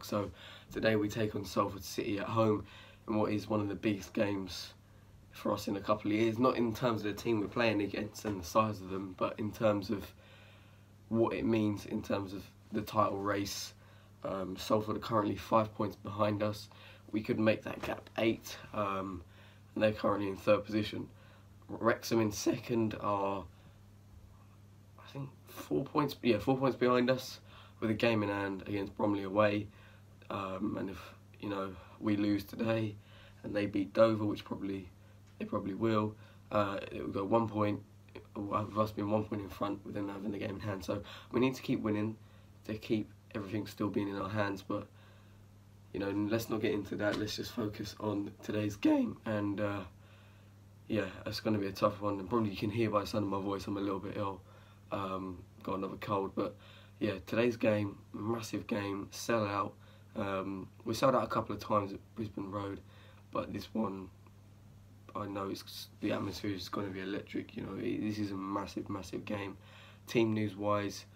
Park. So today we take on Salford City at home in what is one of the biggest games for us in a couple of years. Not in terms of the team we're playing against and the size of them, but in terms of what it means in terms of the title race. Salford are currently 5 points behind us. We could make that gap 8, and they're currently in 3rd position. Wrexham in 2nd are, I think, 4 points. Yeah, 4 points behind us with a game in hand against Bromley away. And if we lose today and they beat Dover, which they probably will, it will go 1 point. With us being 1 point in front with them having the game in hand. So we need to keep winning to keep everything still being in our hands. But let's not get into that. Let's just focus on today's game. And yeah, it's going to be a tough one. And probably you can hear by the sound of my voice I'm a little bit ill. Got another cold. But yeah, today's game, massive game, sell out. We sold out a couple of times at Brisbane Road, but this one, I know the atmosphere is going to be electric. This is a massive, massive game. Team news wise,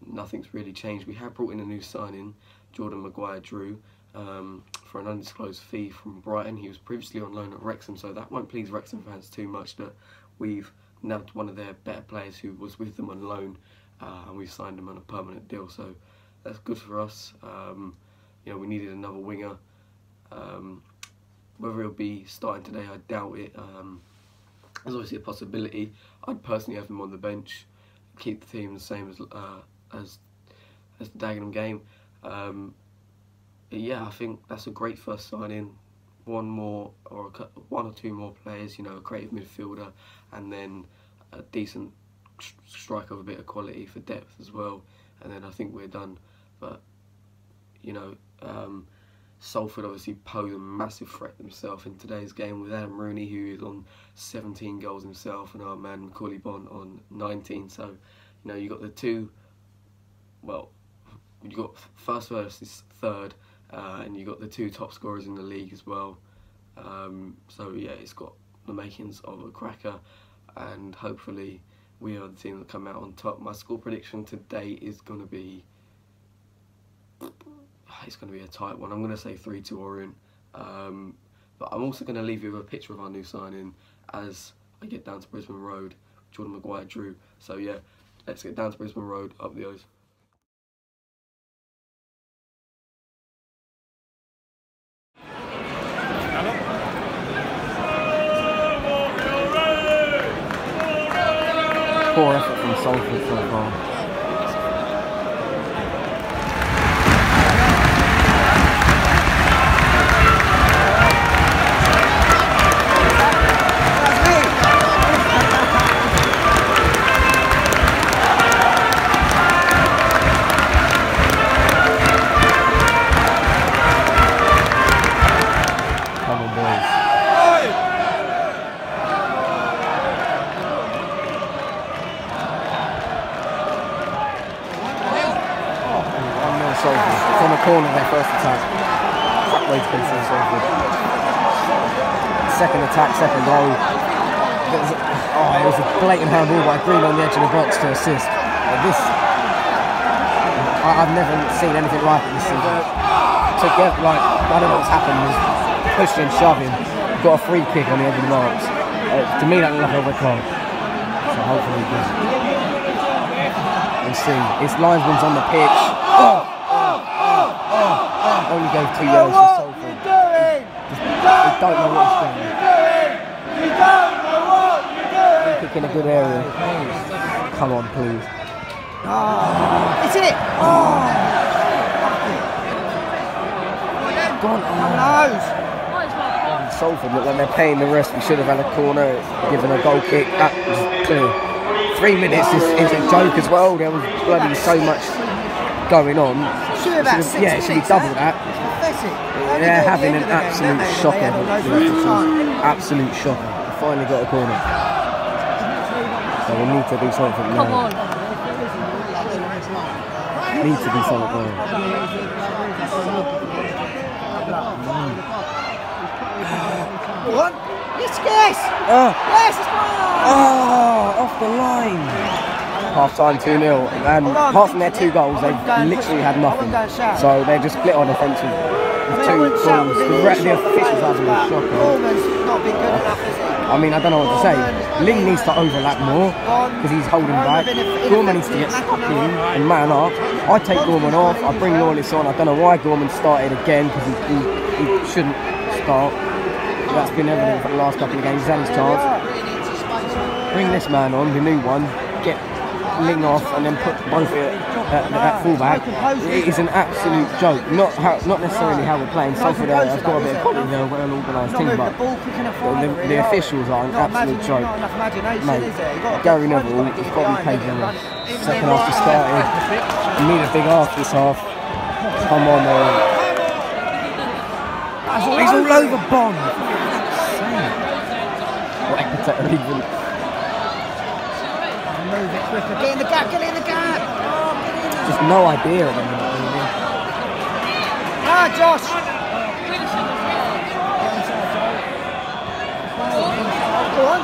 nothing's really changed. We have brought in a new signing, Jordan Maguire-Drew, for an undisclosed fee from Brighton. He was previously on loan at Wrexham, so that won't please Wrexham fans too much that we've nabbed one of their better players who was with them on loan, and we've signed him on a permanent deal. So that's good for us. We needed another winger. Whether he'll be starting today, I doubt it. There's obviously a possibility. I'd personally have him on the bench, keep the team the same as the Dagenham game. Yeah, I think that's a great first signing. One or two more players, a creative midfielder, and then a decent striker with a bit of quality for depth as well. And then I think we're done. But Salford obviously pose a massive threat themselves in today's game with Adam Rooney, who is on 17 goals himself, and our man Macaulay Bonne on 19. So, you got the two, well, you got first versus third, and you got the two top scorers in the league as well. So yeah, it's got the makings of a cracker, and hopefully we are the team that come out on top. My score prediction today is going to be, it's going to be a tight one. I'm going to say 3-2 Orient, but I'm also going to leave you with a picture of our new signing as I get down to Brisbane Road, Jordan Maguire-Drew. So yeah, let's get down to Brisbane Road, up the O's. Poor effort from Salford so far. From the corner, their first attack. That way to be so good. Second attack, second goal. It was a blatant handball by Green on the edge of the box to assist. But this, I've never seen anything like it this season. Together, I don't know what's happened. He's pushing and shoving. Got a free kick on the edge of the box. To me, that looked like a red card. So hopefully, good. We'll see. His linesman's on the pitch. Only gave 2 yellows for Salford. We don't know what he's doing. Kick in a good area. Come on, please. It's it! Gone. Salford look like they're paying the rest. We should have had a corner, given a goal kick. That was clear. 3 minutes is a joke as well. There was bloody so much going on. It should be double that. They're having an absolute shocker. Absolute shocker. We finally got a corner. So we need to do something now. Come on. Need to do something now. What? Yes! Yes, it's fine! Off the line. half time 2-0, and apart from their 2 goals, they've literally had nothing. So they just split our defence with 2 goals. The officials having a shocker. Not been good enough, is he? I mean, I don't know what to say. Ling needs to overlap more because he's holding back. Gorman needs to get stuck in and man up. I take Gorman off, I bring Lawless on. I don't know why Gorman started again because he shouldn't start. That's been evident for the last couple of games. He's had his chance. Bring this man on, the new one, get Ling off and then put both at fullback. It is an absolute joke. Not necessarily how we're playing. Salford has got a bit of quality, they're a well-organised team, but the officials are an absolute joke. Mate, Gary Neville has got to be paid for the second half to started. We need a big half this half. Come on, he's all over Bond. Even. Move it quicker. Get in the gap, get in the gap. Just no idea at the minute, really. Ah, Josh. Go on.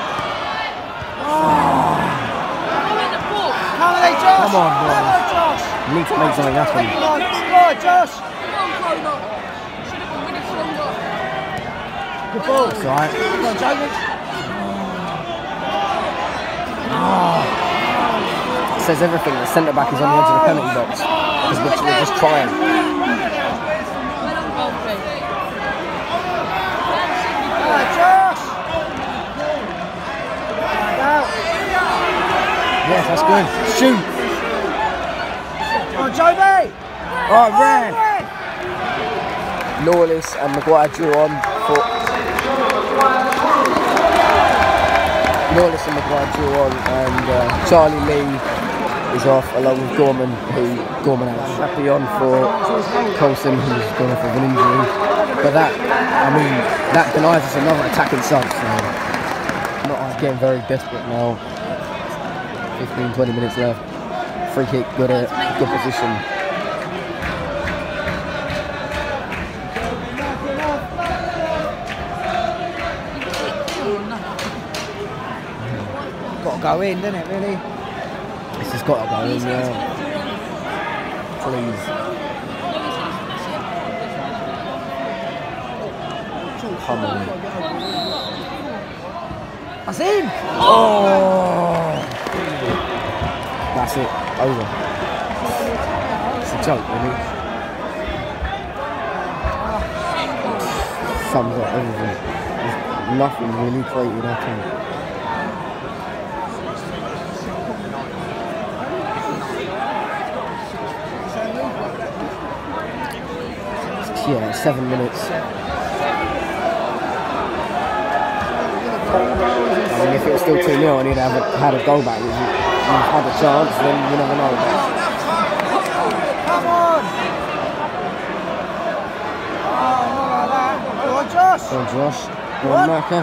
Come on, Josh. Come on, boys. Come on, Josh. You need to make something happen. Come on, score, Josh. Good ball. It's alright. Come on, Jamie. It says everything. The centre back is on the edge of the penalty box because we're just trying. Josh. Yes, that's good. Shoot. Come on, Joby. Alright, Red. Lawless and Maguire drew on for. Lawless and Maguire drew on, and Charlie Lee is off along with Gorman, who Gorman out. Happy on for Coulson, who's gone off with an injury. But that denies us another attacking sub. So not getting very desperate now. 15-20 minutes left. Free kick, good position. Got to go in, doesn't it, really? It's just got to go in, yeah. Please. Come on. That's in! Oh! That's it. Over. It's a joke, really. Sums up everything. There's nothing really created at all. Yeah, 7 minutes. I mean, if it was still 2-0 and he'd have had a goal back, you've had a chance, then you never know. Come on! Oh, not like that. Go on, Josh! Go on, Josh. Go on, Marco.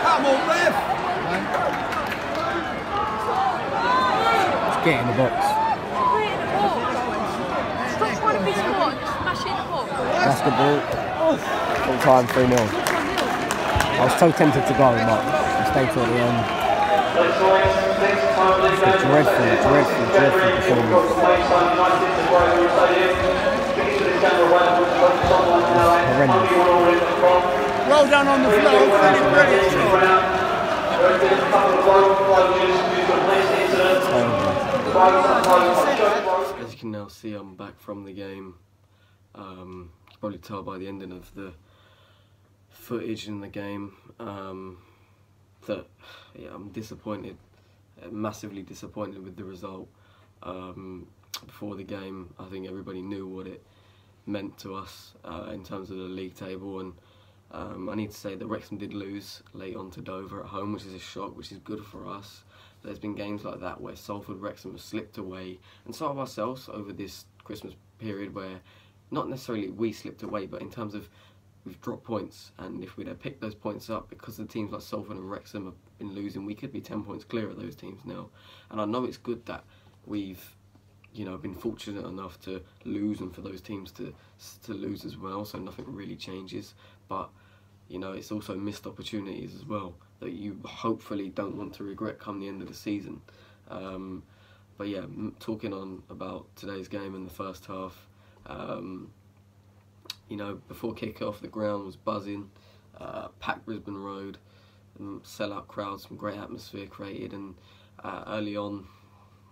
Come on, Rev! Get in the box. Stop trying to be smart, just smash it in the box. That's the ball. Full time 3-0. I was so tempted to go, but I stayed till the end. It's a dreadful performance. Horrendous. Well done on the floor, brilliant. As you can now see, I'm back from the game. You can probably tell by the ending of the footage in the game that I'm disappointed, massively disappointed with the result. Before the game, I think everybody knew what it meant to us in terms of the league table, and I need to say that Wrexham did lose Leyton to Dover at home, which is a shock, which is good for us. There's been games like that where Salford, Wrexham have slipped away, and so have ourselves over this Christmas period, where not necessarily we slipped away, but in terms of we've dropped points, and if we'd have picked those points up, because the teams like Salford and Wrexham have been losing, we could be 10 points clear of those teams now. And I know it's good that we've been fortunate enough to lose and for those teams to lose as well, so nothing really changes. But you know, it's also missed opportunities as well that you hopefully don't want to regret come the end of the season. But yeah, talking on about today's game in the first half, you know, before kick-off the ground was buzzing, packed Brisbane Road, sell-out crowds, some great atmosphere created, and early on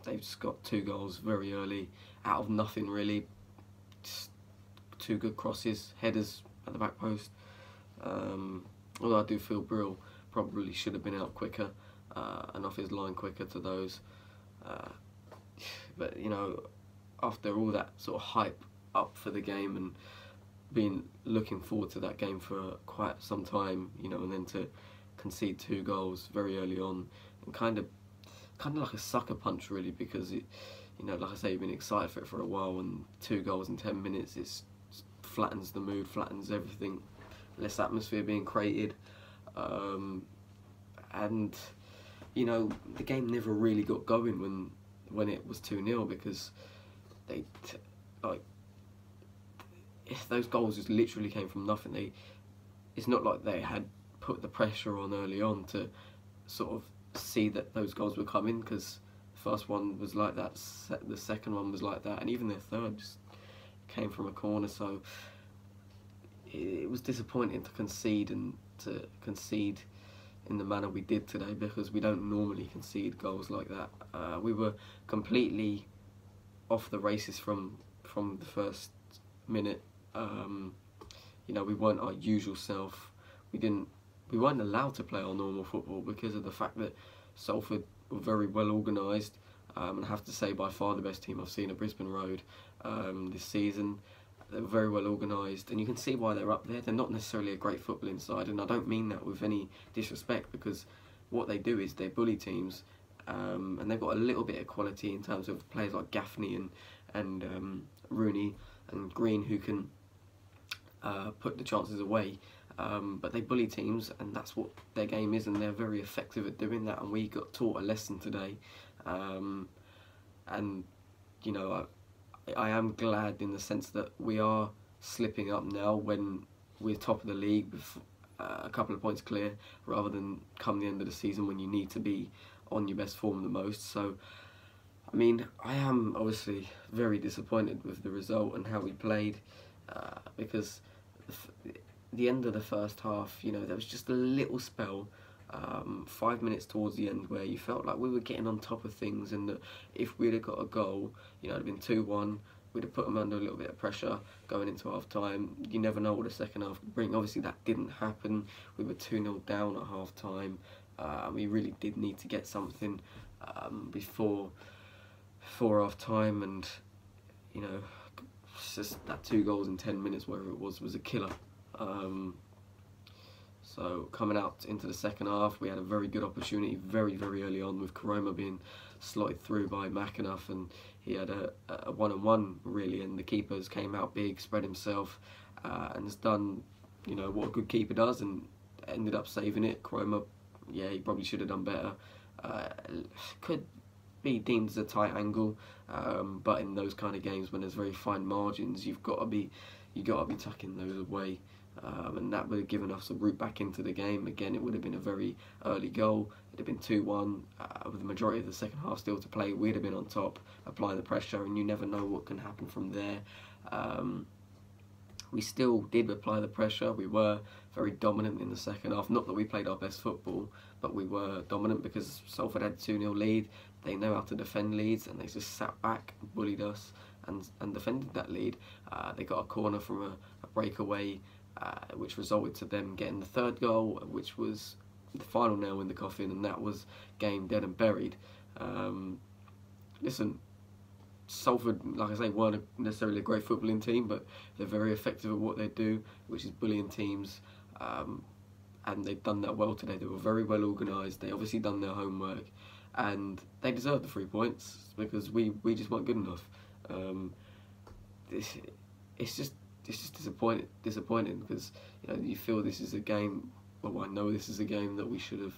they've just got 2 goals very early, out of nothing really, just 2 good crosses, headers at the back post. Although I do feel Brill probably should have been out quicker and off his line quicker to those. But you know, after all that sort of hype up for the game and been looking forward to that game for quite some time, you know, and then to concede 2 goals very early on, and kind of like a sucker punch really, because it, you know, like I say, you've been excited for it for a while, and 2 goals in 10 minutes, it flattens the mood, flattens everything, less atmosphere being created, and you know, the game never really got going when it was 2-0, because they like, if those goals just literally came from nothing. It's not like they had put the pressure on early on to sort of see that those goals were coming, because the first one was like that, the second one was like that, and even their third just came from a corner. So it was disappointing to concede, and to concede in the manner we did today, because we don't normally concede goals like that. We were completely off the races from the first minute. You know, we weren't our usual self. We weren't allowed to play our normal football because of the fact that Salford were very well organised, and I have to say by far the best team I've seen at Brisbane Road this season. They were very well organised, and you can see why they're up there. They're not necessarily a great footballing side, and I don't mean that with any disrespect, because what they do is they bully teams, and they've got a little bit of quality in terms of players like Gaffney and Rooney and Green, who can put the chances away, but they bully teams, and that's what their game is, and they're very effective at doing that, and we got taught a lesson today. And you know, I am glad in the sense that we are slipping up now when we're top of the league with a couple of points clear, rather than come the end of the season when you need to be on your best form the most. So I mean, I am obviously very disappointed with the result and how we played, because the end of the first half, you know, there was just a little spell, 5 minutes towards the end, where you felt like we were getting on top of things, and that if we'd have got a goal, you know, it'd have been 2-1, we'd have put them under a little bit of pressure going into half time. You never know what the second half could bring. Obviously that didn't happen. We were 2-0 down at half time. We really did need to get something before half time, and you know, it's just that 2 goals in 10 minutes, whatever it was a killer. So coming out into the second half, we had a very good opportunity very early on, with Koroma being slotted through by McAnuff, and he had a one-on-one really, and the keepers came out big, spread himself, and has done, you know, what a good keeper does, and ended up saving it. Koroma, yeah, he probably should have done better. Could be deemed as a tight angle, but in those kind of games when there's very fine margins, you've got to be tucking those away. And that would have given us a route back into the game. Again, it would have been a very early goal. It would have been 2-1 with the majority of the second half still to play. We'd have been on top, applying the pressure, and you never know what can happen from there. We still did apply the pressure. We were very dominant in the second half. Not that we played our best football, but we were dominant because Salford had a 2-0 lead. They know how to defend leads, and they just sat back, bullied us, and defended that lead. They got a corner from a breakaway, which resulted to them getting the third goal, which was the final nail in the coffin, and that was game dead and buried. Listen, Salford, like I say, weren't necessarily a great footballing team, but they're very effective at what they do, which is bullying teams, and they've done that well today. They were very well organised. They obviously done their homework, and they deserved the 3 points, because we just weren't good enough. It's just disappointing, because you know, you feel this is a game. Well, I know this is a game that we should have,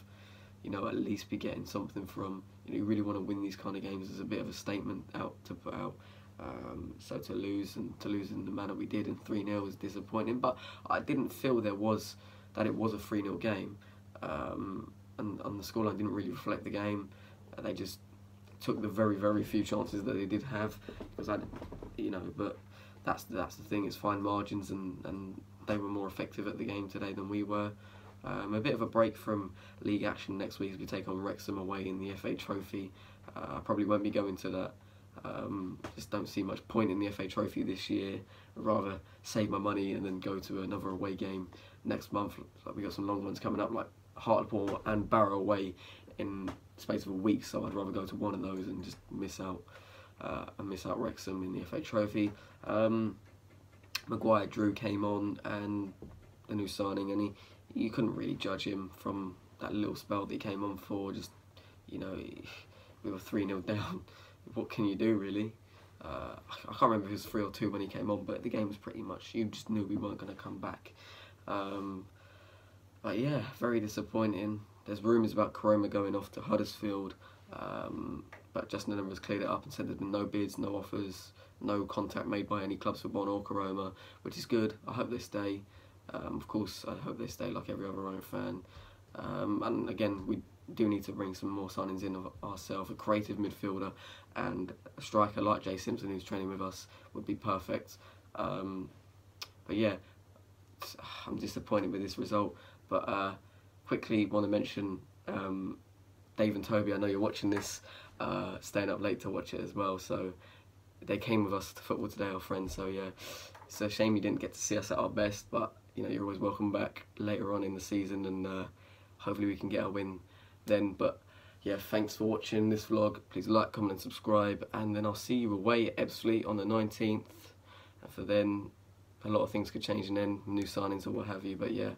you know, at least be getting something from. You know, you really want to win these kind of games as a bit of a statement out to put out. So to lose in the manner we did, and 3-0 was disappointing. But I didn't feel there was that it was a 3-0 game, and the scoreline didn't really reflect the game. They just took the very few chances that they did have, because but that's the thing. It's fine margins, and they were more effective at the game today than we were. A bit of a break from league action next week as we take on Wrexham away in the FA Trophy. I probably won't be going to that. Just don't see much point in the FA Trophy this year. I'd rather save my money and then go to another away game next month. Like, we got some long ones coming up, like Hartlepool and Barrow away in the space of a week, so I'd rather go to one of those and just miss out Wrexham in the FA Trophy. Maguire Drew came on, and the new signing, and you couldn't really judge him from that little spell that he came on for. Just, we were 3-0 down. What can you do, really? I can't remember if it was 3 or 2 when he came on, but the game was pretty much, you just knew we weren't going to come back. But yeah, very disappointing. There's rumours about Koroma going off to Huddersfield, but Justin Edinburgh has cleared it up and said there's been no bids, no offers, no contact made by any clubs for Bon or Koroma, which is good. I hope they stay. Of course, I hope they stay like every other Orient fan. And again, we do need to bring some more signings in of ourselves. A creative midfielder and a striker like Jay Simpson, who's training with us, would be perfect. But yeah, I'm disappointed with this result. But quickly want to mention Dave and Toby. I know you're watching this, staying up late to watch it as well. So they came with us to football today, our friends. So yeah, it's a shame you didn't get to see us at our best. But you're always welcome back later on in the season, and hopefully we can get a win then. But yeah, thanks for watching this vlog. Please like, comment and subscribe, and then I'll see you away at Ebbsfleet on the 19th. And for then, a lot of things could change, and then new signings or what have you. But yeah,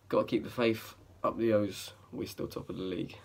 got to keep the faith, up the O's. We're still top of the league.